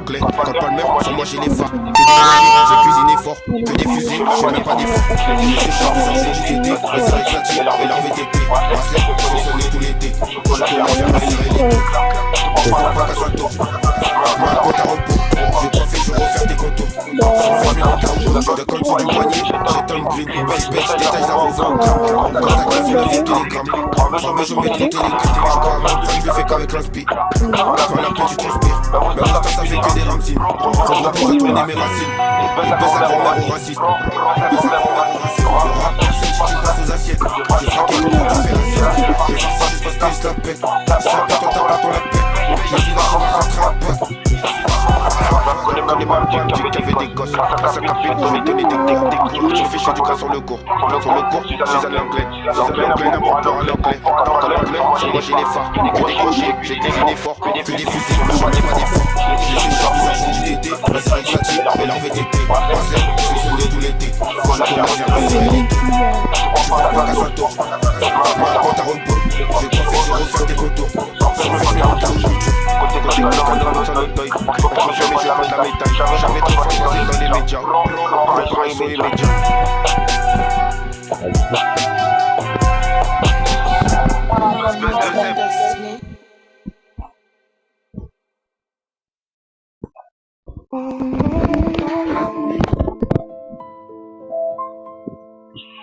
l'anglais. Quand Palmer, sur moi j'ai les phares. Que des dangers, j'ai cuisiné fort. Que des fusées, je fais même pas d'effort. Je suis chargé, j'ai JTT, les séries exotiques et leur VTP. Bracelet, je fais sonner tout l'été. Je peux la faire ma série l'été. Je prends pas qu'à sa tour. Ma compte à repos. J'ai pas fait, je refaire des contours. Je fais mes comptes à repos. De compte sur du poignet, j'ai Tom Green. Base bitch, détail la revente. Quand t'as kiffé la vie télégramme. Jamais je mets trop télégramme. Je fais qu'avec l'inspi. Quand la paix tu transpires. Mais là ça fait que des ramsines. Faut pour retourner mes racines. Il baisse sa grand-mère au raciste. Tu passes aux assiettes. J'ai frappé comme on t'a fait l'assiette. Les gens ça juste parce qu'ils se la pètent. Si ça pète on tape pas ton la paix. Je suis là pour un rattrape. Comme les balles qui avaient des gosses. Ça capite, on est donné des. J'ai fait chaud du gras sur le cours. Sur le cours, je suis à l'anglais. L'anglais n'a pas peur à l'anglais. Quand l'anglais, sur moi j'ai les phares. Que des crochets, j'ai des forts. Que des fusées, j'en ai pas d'efforts. J'ai fait charge, j'ai JTT, les séries exotiques et leur VTP. Bracelet, je fais sonner tout l'été. Je peux la faire ma série l'été. Je prends pas qu'à sa tour. Ma compte à repos. J'ai pas fait, j'ai refaire des contours. Je fais mes comptes à repos. Côté calme, sur le toy. Jamais je lave la métal. Jamais trop fort dans les médias. Préparé sur les médias.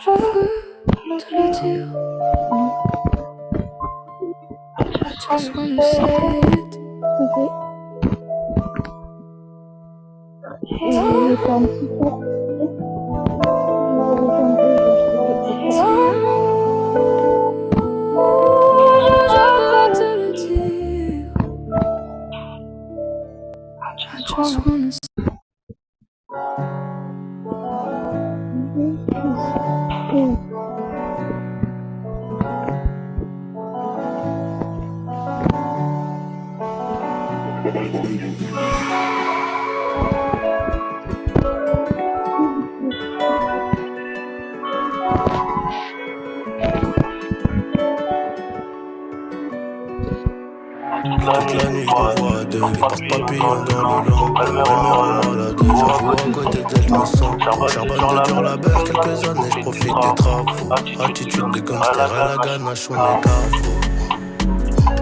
Je veux te le dire. I just wanna say it. I just wanna say Toute la nuit je te vois à deux, les porte-papillons dans le lampe. Elle me rend malade, j'avoue à côté d'elle je me sens. Charbonne de dur labeur, quelques années je profite des travaux. Attitude de gangster, à la ganache on est carreau.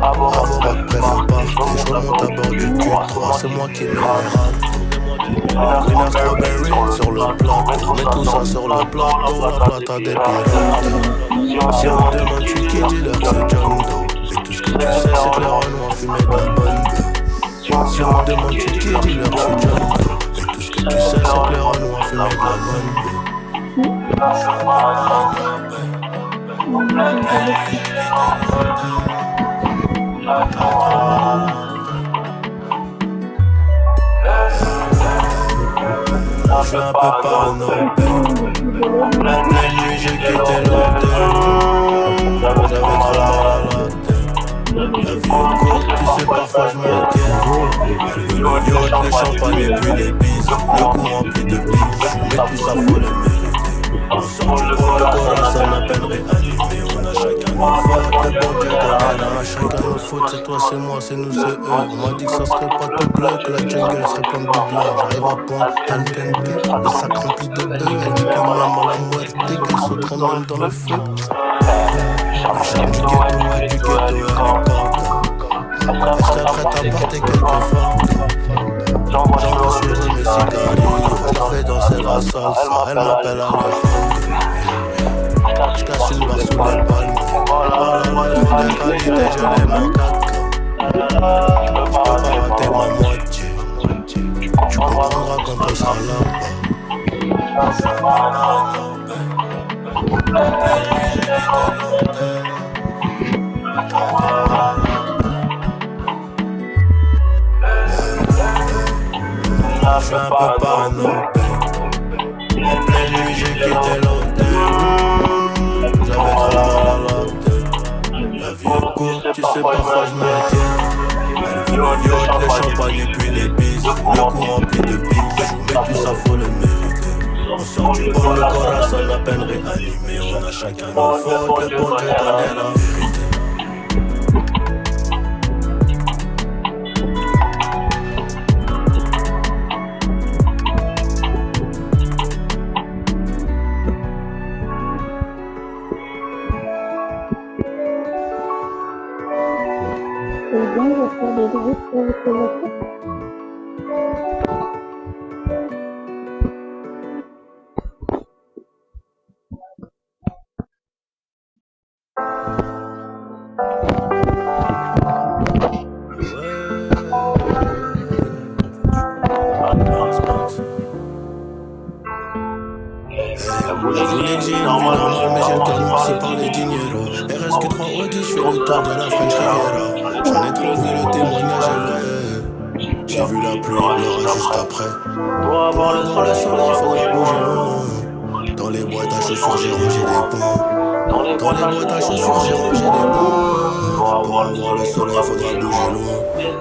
Avant après faut partir, je remonte à bord du Q3, c'est moi qui mets les râles. Green strawberry sur le plateau, mets tout ça sur le plateau, la plata des pirates. Si on me demande tu qui dealer c'est John Doe. Et tout ce que tu sais c'est que les renois fumaient de la bonne bœuf. Si on me demande tu qui dealer je suis John Doe. Et tout ce que tu sais c'est que les renois fumaient de la bonne bœuf. Je suis un peu parano. La nuit j'ai quitté l'hôtel. J'avais trop mal à la tête. La vie est courte, tu sais parfois je m'inquiète. Elle veut le yacht, les champagnes et puis les bises. Le cou rempli de biches, mais tout ça faut le mériter. On sort du haut, le corps ça m'appelle réanimé. On a chacun nos fautes, le bon Dieu connaît là. Chacun nos fautes, c'est toi, c'est moi, c'est nous, c'est eux. On m'a dit que ça serait pas tout bleu, que la jungle serait pleine de blanc. J'arrive à point, TNP, le sac rempli de eux. Elle dit que moi la muerte, qu'elle sauterait même dans le feu. Le charme du ghetto, elle est corde. Elle serait prête à porter quelques fortes. J'envoie sur eux mes cigarilles. Je fais danser la salsa, elle m'appelle à l'heure. Je casse une barre sous les palmes. Voilà, la de qualité, je l'aime en 4K. Je peux pas rater ma moitié. Tu comprendras quand on sera Je suis un peu parano. En pleine nuit j'ai quitté l'hôtel. J'avais trop mal à la tête. La vie est courte, tu sais parfois je m'inquiète. Elle veut le yacht, les champagnes et puis les bises. Le cou rempli de biches, mais tout ça faut le mériter. On sort du haut, le corps ça à peine réanimé. On a chacun nos fautes, le bon Dieu connaît la vérité. Elle voulait que j'ai une vie normale, mais j'ai le cœur noirci par les dineros. RSQ 3 Audi, je fais le tour de la French Riviera. J'en ai trop vu, le témoignage est vrai. J'ai vu la pluie, l'orage juste après. Pour avoir le soleil, faudra bouger loin. Dans les boîtes à chaussures, j'ai rangé des ponts. Dans les boîtes à chaussures, j'ai rangé des ponts. Pour avoir le soleil, faudra bouger loin.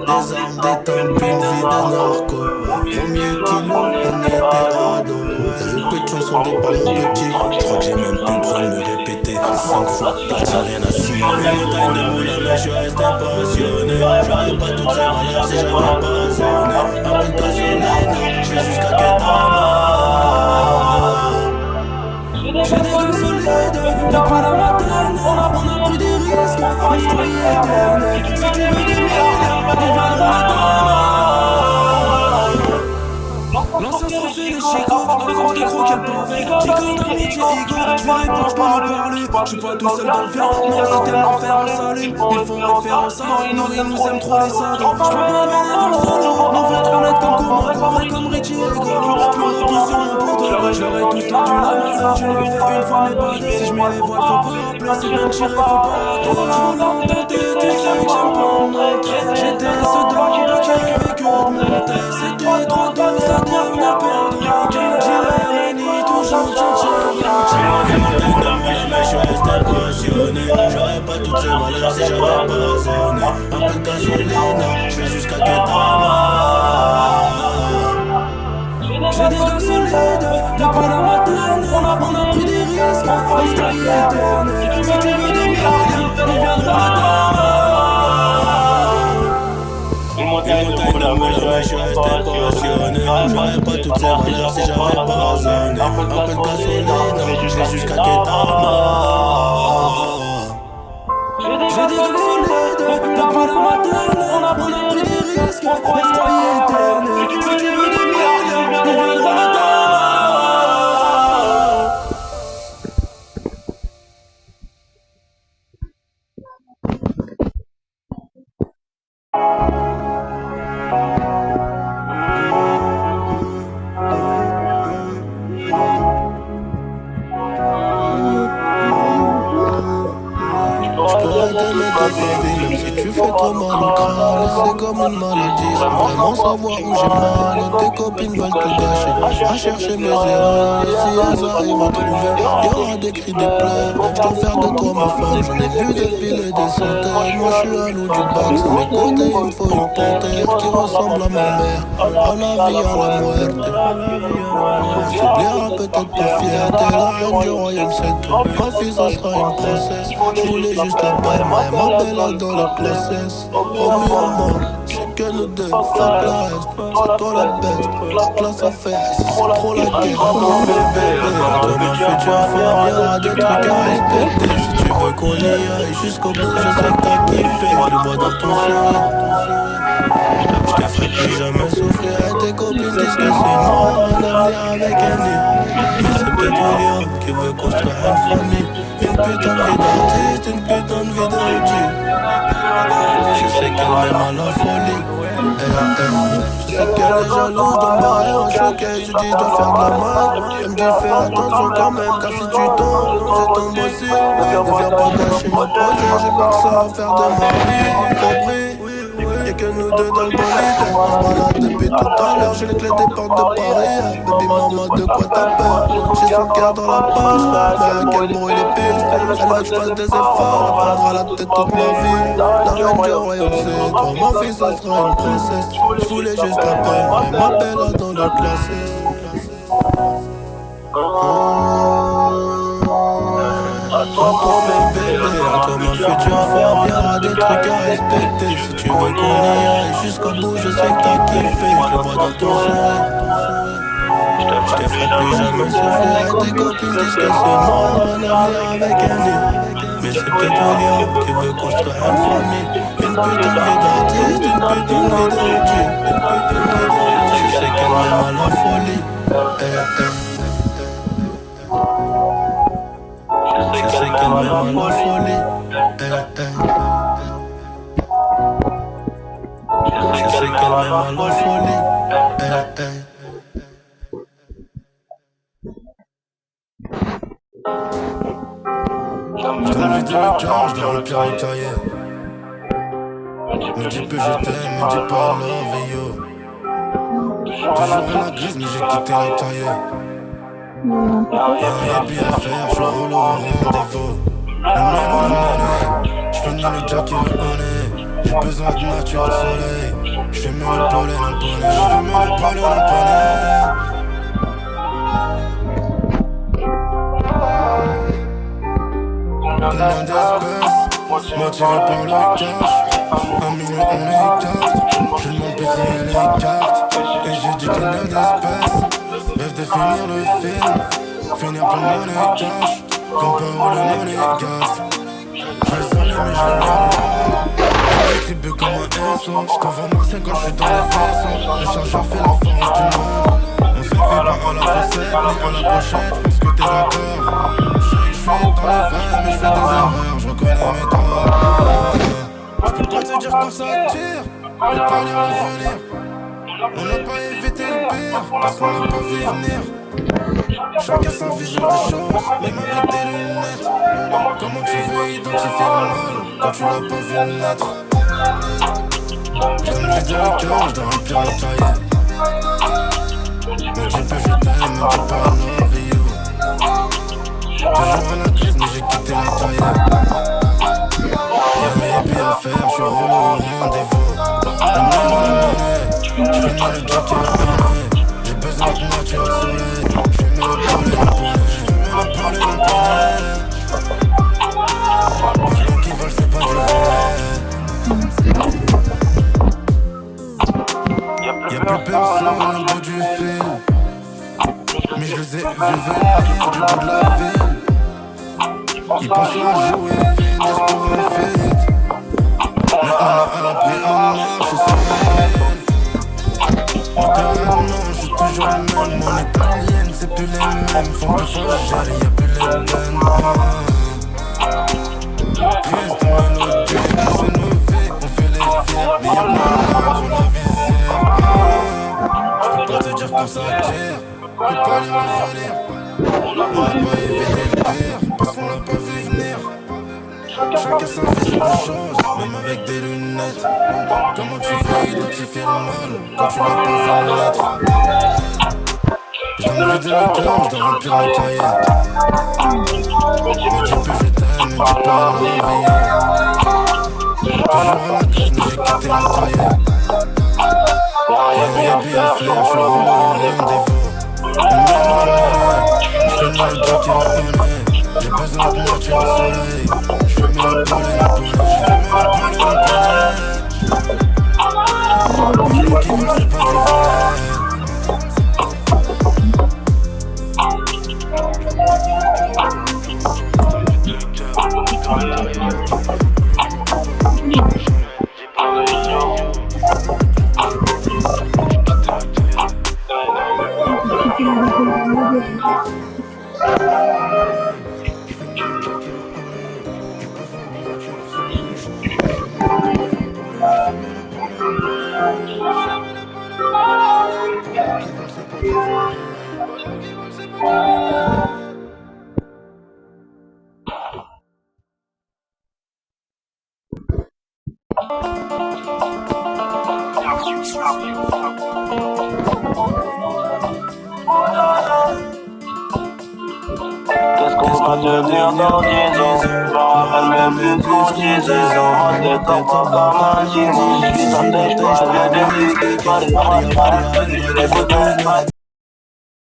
Des armes, des tempes, une vie de narco. Premier kilo, on était ado. T'avais peu de chansons de pas mon petit. J'crois que j'ai même plus besoin de me répéter 5 fois, parti rien à signer. Montagne de moulin, mais je restais passionné. J'aurais pas toutes ces valeurs si j'avais pas sonné. Un peu de gasoline, j'vais jusqu'à Ketama. J'ai des gars solides, depuis la maternelle. On a pris des risques, on se croyait éternel. Si tu veux des milliards, on viendra t'en. L'ancien se refait les chicots, à force de croquer le pavé. J'écoute un midi ego, j'vais répondre, j'peux en parler. J'suis pas tout seul dans le fer, non c'est tellement fer on s'allume. Ils font référence à nous, ils nous aiment trop les salauds. J'prends pas le bénévole solo, on veut trop l'être comme Comango, vrai comme Richie et Golo. J'me repose sur mon poteau, j'aurais tous tendu la main. Je l'ai fait une fois mais pas deux, si j'mets les voiles faut pas rappeler. C'est bien tiré, faut pas rater. J'voulais tenter, tu sais que j'aime pas me montrer. J'étais ce gars qui rêvait que de monter. C'était trop dose à dire. On a peur de aucun gilet, Réni, toujours mais je restais passionné. J'aurais pas toutes ces valeurs si j'avais pas sonné. Un peu de gasoline, j'fais jusqu'à Ketama. J'ai des gars solides, depuis la maternelle. On a pris des risques, on se croyait éternel. Si tu veux des milliards, on viendra t'en. Une montagne de moulin, mais je restais passionné. J'aurais pas toutes ces valeurs si j'avais pas sonné. Un peu de gasoline, j'vais jusqu'à Ketama. J'ai des gars solides, depuis la maternelle. On a pris des risques, on se croyait éternel. Si tu veux des milliards, on viendra t'en. Même si tu fais trop mal au crâne, c'est comme une maladie. Sans vraiment savoir où j'ai mal, tes copines veulent tout gâcher. À chercher mes erreurs, et si elles arrivent à trouver, y'aura des cris, des pleurs. J'dois faire de toi ma femme, j'en ai vu défiler des centaines. Moi j'suis un loup du bac, à mes côtés il me faut une panthère qui ressemble à ma mère. À la vie, à la muerte. On s'oubliera peut-être pas fierté. La reine du royaume c'est tout. Ma fille ça sera une princesse. J'voulais juste la paix, mais ma belle dans la classesse. Promis en mort, c'est que nous deux. Fuck la reste, c'est toi la best. La classe à faire, ici c'est trop la guerre. Mon bébé, toi ma future femme, y'aura des trucs à respecter. Si tu veux qu'on y aille jusqu'au bout, je sais que t'as kiffé. Je le vois dans ton sourire. Je te ferai plus jamais souffrir. Et tes copines disent que c'est mort, un avenir avec un lit. Mais c'est peut-être William qui veut construire une famille. Une putain de vie d'artiste, une putain de vie de OG. Je sais qu'elle m'aime à la folie. Je sais qu'elle est jalouse de me barrer en choqué. Je dis je dois faire de la maille. Elle me dit fais attention quand même, car si tu tombes, je tombe aussi. Ne viens pas gâcher mon projet, j'ai pas que ça à faire de ma vie. Compris? Y'a que nous deux dans le bolide. On se balade depuis tout à l'heure. J'ai les clés des portes de Paris. Baby maman, de quoi t'as peur? J'ai son cœur dans la poche. Mais à quel bruit les pistes. Elle veut que je fasse des efforts. Elle prendra la tête toute ma vie. La reine du royaume c'est toi. Ma fille ça sera une princesse. J'voulais juste la paix. Mais ma belle a dans le classé. À toi bébé, à toi ma future femme, y'aura des trucs à respecter. Si tu veux qu'on y aille jusqu'au bout, je sais que t'as kiffé. Je le vois dans ton sourire. Je te ferai plus jamais souffrir. Et tes copines disent que c'est mort, un avenir avec un lit. Mais c'est peut-être William qui veut construire une famille. Une putain de vie d'artiste, une putain de vie d'OG. Je sais qu'elle m'aime à la folie. Je sais qu'elle m'aime à la folie. Je sais qu'elle m'aime à la folie. Je donne vite le cœur, je dois remplir le cahier. Me dis peu je t'aime, me dis pas love et yo. Toujours la grise mais j'ai quitté la cahier. Y'a bien à faire, je suis relou au rendez-vous. La money, j'finis le jack et le honey. J'ai besoin de nature, de soleil. J'fais mieux le pollen, un poney. J'fais mieux le pollen, un poney. Combien d'espèces, motivé par le cash. 1 million on écarte. Je demande plus si elle écarte. Et j'ai dit combien d'espèces. Rêve de finir le film. Finir plein de money cash. Comme Paolo le money gas. J'vais aller mais je l'ai pas. J'tribue comme un SO. J't'envoie Marseille quand j'suis dans les façons. Le chargeur fait la force du monde. On s'écrit pas à la fossette ni à la pochette. J'pense que t'es d'accord. J'suis dans les vins mais j'fais des erreurs. J'reconnais mes torts. J'peux pas te dire quand ça tire. J'ai pas lire l'avenir. On n'a pas évité le pire parce qu'on l'a pas vu venir. Chacun sa vision des choses, même avec des lunettes. Comment tu veux identifier le mal quand tu l'as pas vu naître? Je donne vite le cœur, je dois remplir le cahier. Me dis peu je t'aime, me dis pas love et you. Toujours à la crise mais j'ai quitté la cahier. Y'a bien à faire, je suis relou au rendez-vous. La money, j'finis le jack et le honey. J'ai besoin de nature, de soleil. J'fais mieux le pollen, le poney. J'fais mieux le pollen, le poney. Les gens qui veulent c'est pas du vrai. Y'a plus personne au bout du fil. Mais je les ai vus venir du bout de la ville. Ils pensent à jouer fine juste pour un feat. Mais on a appris à marcher sur la ville. Littéralement j'suis toujours le même. Mon italienne c'est plus les mêmes. Font plus fragile, y'a plus les peines. Triste mélodie, c'est nos vies. On fait les fiers, mais y'a pas sur la visière. J'peux pas te dire quand ça tire. J'peux pas lire l'avenir. On n'a pas évité le pire parce qu'on l'a pas vu venir. Chacun sa vision des choses, même avec des lunettes. Comment tu veux identifier le mal quand tu l'as pas vu naître? J'donne vite le cœur, j'dois remplir le cahier. Me dis peu je t'aime, me dis pas love et you. Toujours à la crise mais j'ai quitté la cahier. Y'a bien à faire, j'suis relou au rendez-vous. J'fais mieux le jack et le honey. J'ai besoin de nature, de soleil. J'fais mieux le pollen, le poney. J'fais mieux le pollen, le poney. Les gens qui veulent c'est pas du vrai. Qu'est-ce qu'on va devenir dans 10 ans? Je me rappelle même plus pour 10 ans. En tête encore par un 10 ans. Je suis en tête, je vais des risques.